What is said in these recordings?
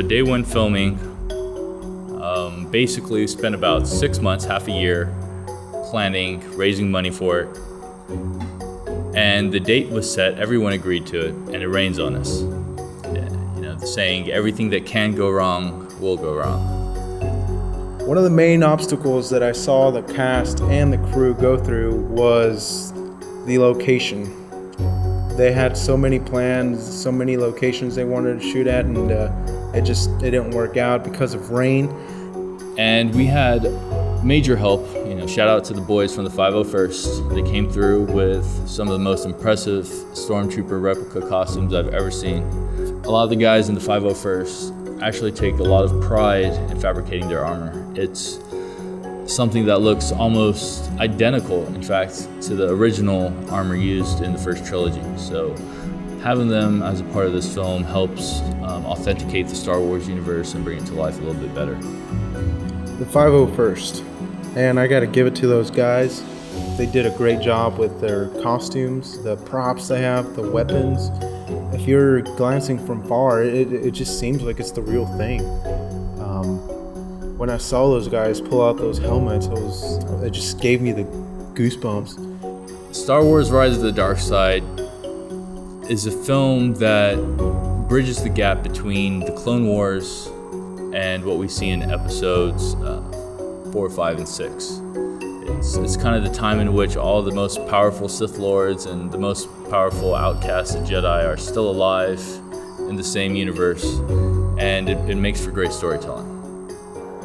So day one filming, basically spent about 6 months, half a year, planning, raising money for it. And the date was set, everyone agreed to it, and it rains on us. You know, the saying, everything that can go wrong will go wrong. One of the main obstacles that I saw the cast and the crew go through was the location. They had so many plans, so many locations they wanted to shoot at, and it didn't work out because of rain. And we had major help. You know, shout out to the boys from the 501st. They came through with some of the most impressive Stormtrooper replica costumes I've ever seen. A lot of the guys in the 501st actually take a lot of pride in fabricating their armor. It's something that looks almost identical, in fact, to the original armor used in the first trilogy. So having them as a part of this film helps authenticate the Star Wars universe and bring it to life a little bit better. The 501st, and I gotta give it to those guys. They did a great job with their costumes, the props they have, the weapons. If you're glancing from far, it just seems like it's the real thing. When I saw those guys pull out those helmets, it just gave me the goosebumps. Star Wars Rise of the Dark Side is a film that bridges the gap between the Clone Wars and what we see in episodes 4, 5, and 6. It's kind of the time in which all the most powerful Sith Lords and the most powerful outcasted Jedi are still alive in the same universe, and it makes for great storytelling.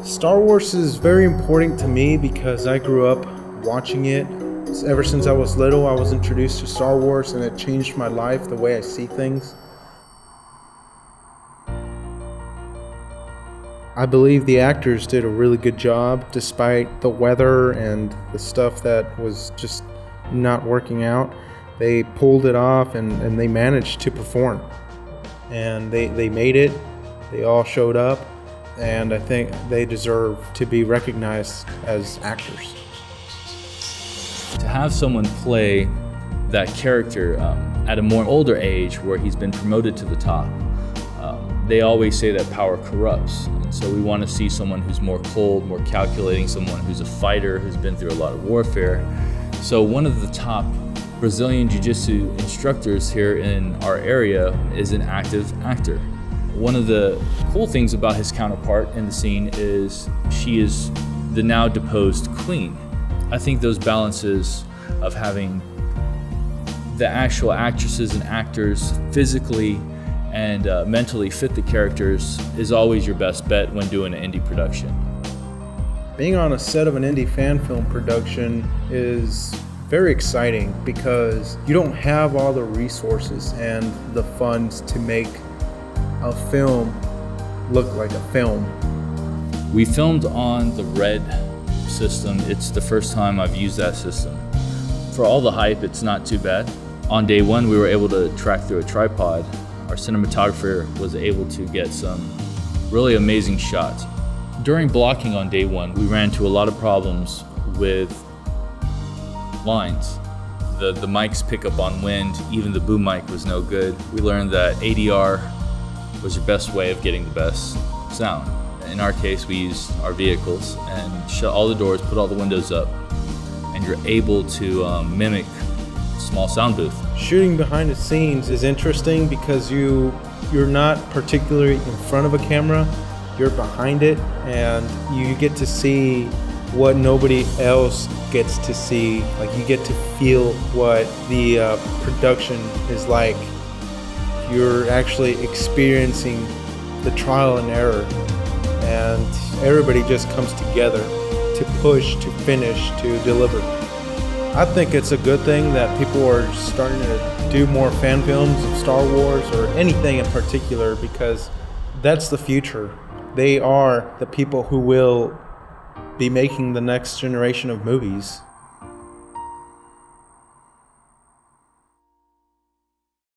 Star Wars is very important to me because I grew up watching it. Ever since I was little, I was introduced to Star Wars, and it changed my life, the way I see things. I believe the actors did a really good job despite the weather and the stuff that was just not working out. They pulled it off and they managed to perform. And they made it. They all showed up. And I think they deserve to be recognized as actors. To have someone play that character at a more older age where he's been promoted to the top, they always say that power corrupts. And so we want to see someone who's more cold, more calculating, someone who's a fighter, who's been through a lot of warfare. So one of the top Brazilian Jiu-Jitsu instructors here in our area is an active actor. One of the cool things about his counterpart in the scene is she is the now deposed queen. I think those balances of having the actual actresses and actors physically and mentally fit the characters is always your best bet when doing an indie production. Being on a set of an indie fan film production is very exciting because you don't have all the resources and the funds to make a film look like a film. We filmed on the Red system. It's the first time I've used that system. For all the hype, it's not too bad. On day one, we were able to track through a tripod. Our cinematographer was able to get some really amazing shots. During blocking on day one, we ran into a lot of problems with lines. The mics pick up on wind, even the boom mic was no good. We learned that ADR was your best way of getting the best sound. In our case, we used our vehicles and shut all the doors, put all the windows up, and you're able to mimic a small sound booth. Shooting behind the scenes is interesting because you're not particularly in front of a camera, you're behind it, and you get to see what nobody else gets to see. Like, you get to feel what the production is like. You're actually experiencing the trial and error, and everybody just comes together to push, to finish, to deliver. I think it's a good thing that people are starting to do more fan films of Star Wars or anything in particular, because that's the future. They are the people who will be making the next generation of movies.